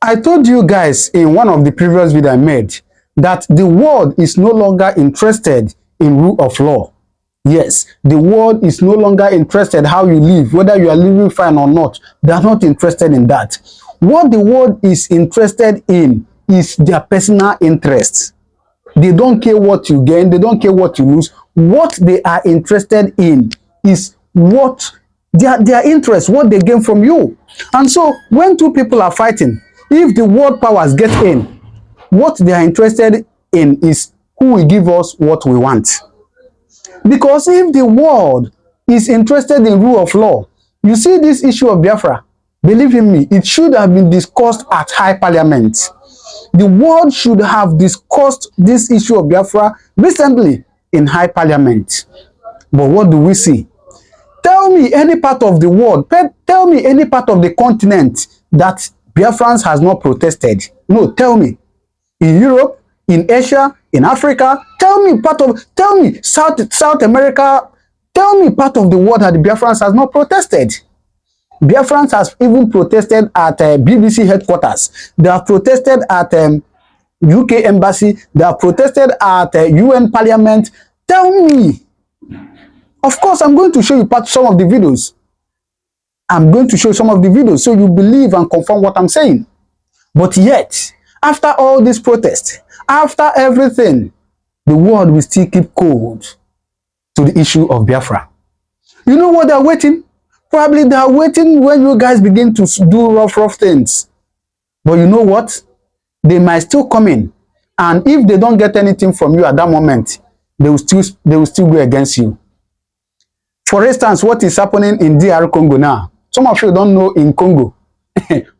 I told you guys in one of the previous videos I made that the world is no longer interested in rule of law. Yes, the world is no longer interested how you live, whether you are living fine or not. They are not interested in that. What the world is interested in is their personal interests. They don't care what you gain. They don't care what you lose. What they are interested in is what their interest, what they gain from you. And so when two people are fighting, if the world powers get in, what they are interested in is who will give us what we want. Because if the world is interested in rule of law, you see this issue of Biafra, believe in me, it should have been discussed at high parliament. The world should have discussed this issue of Biafra recently in high parliament. But what do we see? Tell me any part of the world, tell me any part of the continent that Biafrans has not protested. No, tell me. In Europe, in Asia, in Africa, tell me South America, tell me part of the world that the Biafrans has not protested. Biafrans has even protested at BBC headquarters. They have protested at UK embassy. They have protested at UN parliament. Tell me. Of course, I'm going to show you some of the videos. I'm going to show some of the videos so you believe and confirm what I'm saying. But yet, after all this protest, after everything, the world will still keep cold to the issue of Biafra. You know what they're waiting? Probably they're waiting when you guys begin to do rough things. But you know what? They might still come in. And if they don't get anything from you at that moment, they will still go against you. For instance, what is happening in DR Congo now? Some of you don't know in Congo.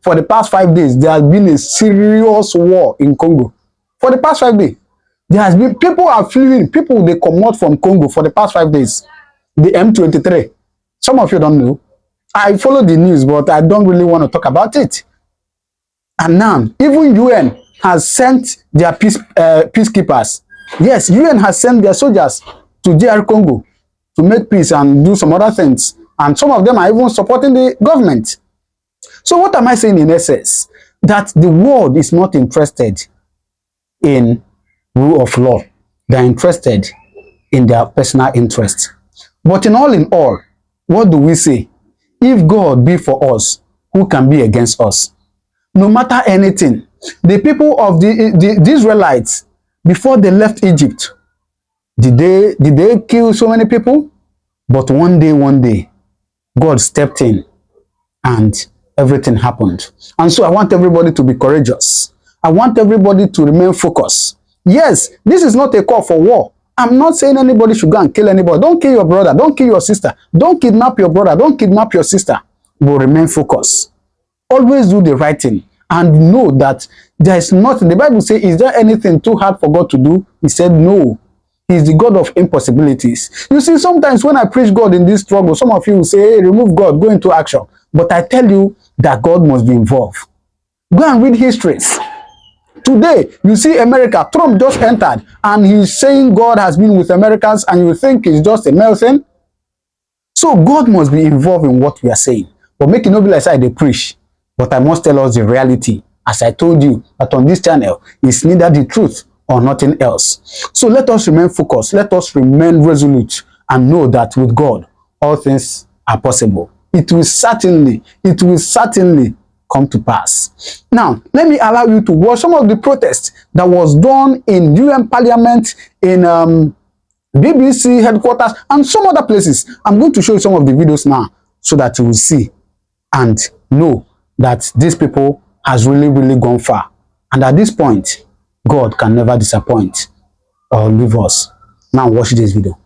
For the past 5 days, there has been a serious war in Congo. For the past 5 days, there has been people are fleeing. People they come out from Congo for the past 5 days. The M23. Some of you don't know. I follow the news, but I don't really want to talk about it. And now, even UN has sent their peacekeepers. Yes, UN has sent their soldiers to DR Congo to make peace and do some other things. And some of them are even supporting the government. So what am I saying in essence? That the world is not interested in rule of law. They're interested in their personal interest. But in all, what do we say? If God be for us, who can be against us? No matter anything, the people of the Israelites, before they left Egypt, did they kill so many people? But one day, God stepped in and everything happened. And so I want everybody to be courageous. I want everybody to remain focused. Yes, this is not a call for war. I'm not saying anybody should go and kill anybody. Don't kill your brother. Don't kill your sister. Don't kidnap your brother. Don't kidnap your sister. But remain focused. Always do the right thing. And know that there is nothing. The Bible says, is there anything too hard for God to do? He said, no. He's the God of impossibilities. You see, sometimes when I preach God in this struggle, some of you will say, hey, remove God, go into action. But I tell you that God must be involved. Go and read histories. Today, you see America, Trump just entered, and he's saying God has been with Americans, and you think it's just a male thing. So God must be involved in what we are saying. But make it not be like I they preach. But I must tell us the reality. As I told you, that on this channel, it's neither the truth or nothing else. So let us remain focused. Let us remain resolute and know that with God, all things are possible. It will certainly come to pass. Now, let me allow you to watch some of the protests that was done in UN Parliament, in BBC headquarters, and some other places. I'm going to show you some of the videos now so that you will see and know that these people has really gone far. And at this point, God can never disappoint or leave us. Now watch this video.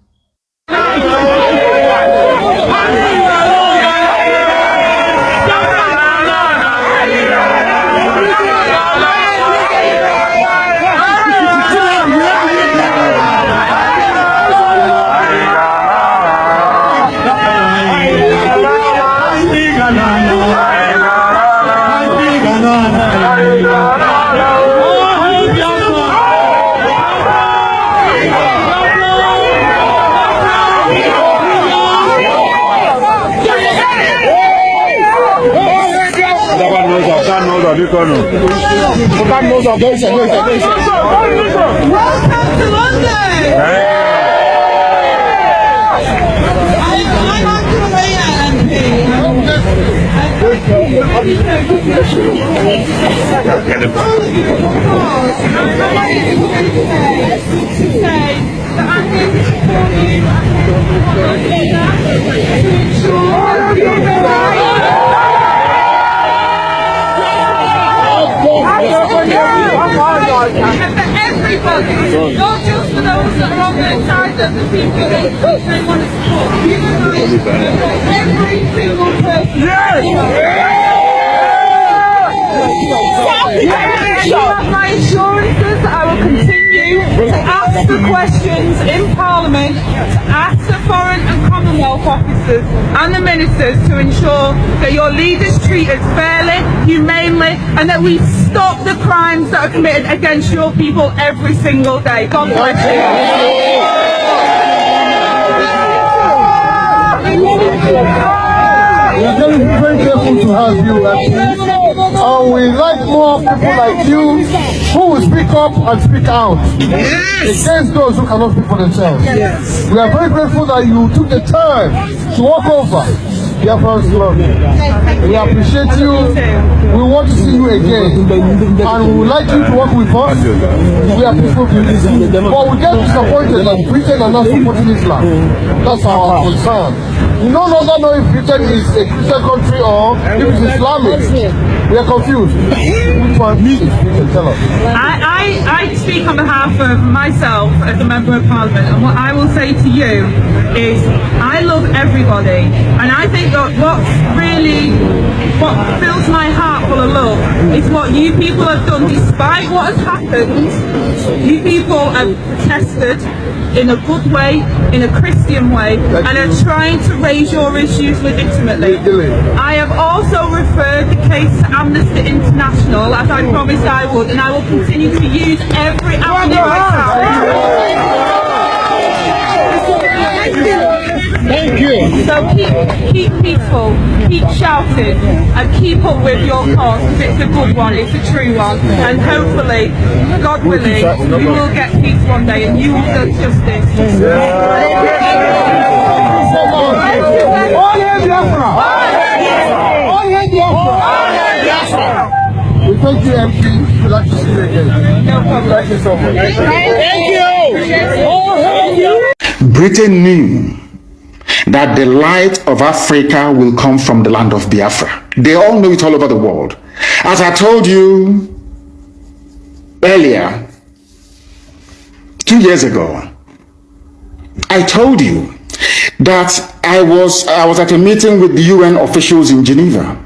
to London! I'm Korea MP. Everybody, not just for those that are on their side, that the people that they want to support. Every single person. Yes! You have my assurances that I will continue to ask the questions in Parliament, to ask the Foreign and Commonwealth officers and the ministers to ensure that your leaders treat us fairly, humanely, and that we stop the crimes that are committed against your people every single day. God bless you. We are very grateful to have you, we like more people like you who will speak up and speak out against those who cannot speak for themselves. Yes. We are very grateful that you took the time to walk over Biafrans love. We appreciate you. We want to see you again. And we would like you to work with us. We are peaceful people. But we get disappointed that Britain are not supporting Islam. That's our concern. We no longer know if Britain is a Christian country or if it's Islamic. We are confused. Which one is Britain? Tell us. I speak on behalf of myself as a member of Parliament, and what I will say to you is I love everybody, and I think that what fills my heart full of love is what you people have done. Despite what has happened, you people have protested in a good way, in a Christian way, and are trying to raise your issues legitimately. I have also referred the case to Amnesty International, as I promised I would, and I will continue to use every avenue I can. Thank you. So keep peaceful, keep shouting, and keep up with your cause, because it's a good one, it's a true one, and hopefully, God willing, we will get peace one day, and you will get justice. All hail Biafra! All hail Biafra! We thank you, MP. We'd like to see you again. No problem. Thank you so much. Thank you. Britain knew that the light of Africa will come from the land of Biafra. They all know it all over the world. As I told you earlier, 2 years ago, I told you that I was at a meeting with the UN officials in Geneva.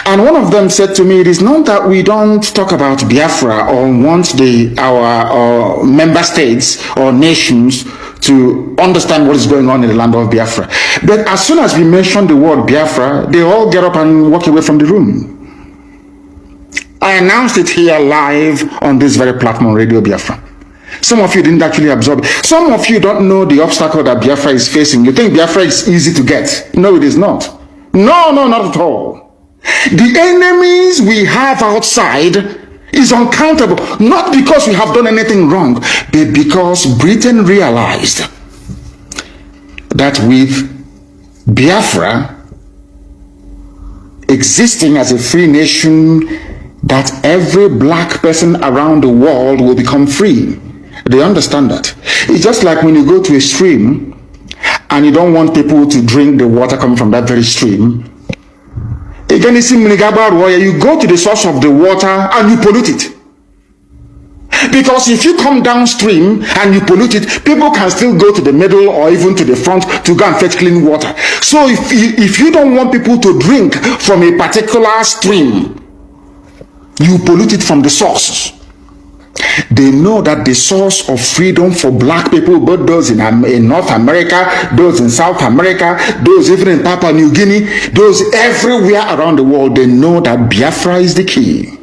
And one of them said to me, it is not that we don't talk about Biafra or want our member states or nations to understand what is going on in the land of Biafra. But as soon as we mention the word Biafra, they all get up and walk away from the room. I announced it here live on this very platform, Radio Biafra. Some of you didn't actually absorb it. Some of you don't know the obstacle that Biafra is facing. You think Biafra is easy to get. No, it is not. No, not at all. The enemies we have outside is uncountable, not because we have done anything wrong, but because Britain realized that with Biafra existing as a free nation, that every black person around the world will become free. They understand that. It's just like when you go to a stream and you don't want people to drink the water coming from that very stream. Again, you go to the source of the water and you pollute it. Because if you come downstream and you pollute it, people can still go to the middle or even to the front to go and fetch clean water. So if you don't want people to drink from a particular stream, you pollute it from the source. They know that the source of freedom for black people, both those in North America, those in South America, those even in Papua New Guinea, those everywhere around the world, they know that Biafra is the key.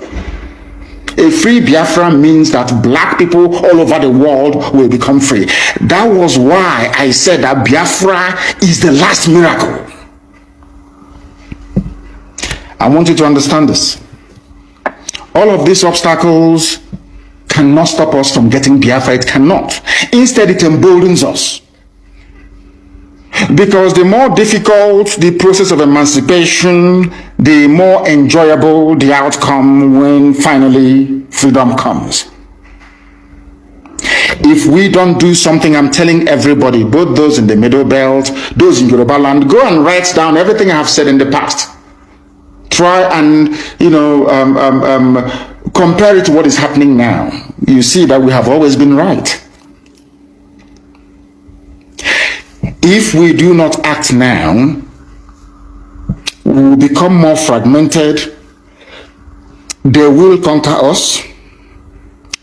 A free Biafra means that black people all over the world will become free. That was why I said that Biafra is the last miracle. I want you to understand this. All of these obstacles cannot stop us from getting Biafra. It cannot. Instead, it emboldens us. Because the more difficult the process of emancipation, the more enjoyable the outcome when finally freedom comes. If we don't do something, I'm telling everybody, both those in the Middle Belt, those in Yoruba land, go and write down everything I have said in the past. Try and, compare it to what is happening now. You see that we have always been right. If we do not act now, we will become more fragmented. They will conquer us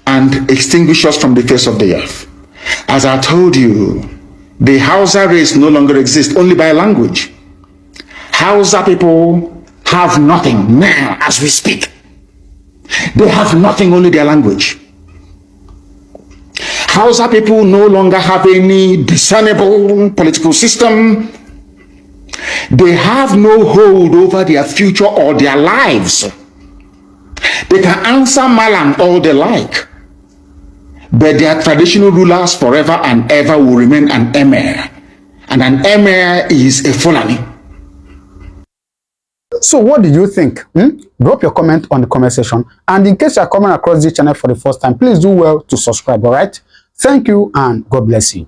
and extinguish us from the face of the earth. As I told you, the Hausa race no longer exists, only by language. Hausa people have nothing now as we speak. They have nothing, only their language. Hausa people no longer have any discernible political system. They have no hold over their future or their lives. They can answer Malam all they like, but their traditional rulers forever and ever will remain an emir. And an emir is a Fulani. So what do you think? Drop your comment on the comment section. And in case you are coming across this channel for the first time, please do well to subscribe, all right? Thank you and God bless you.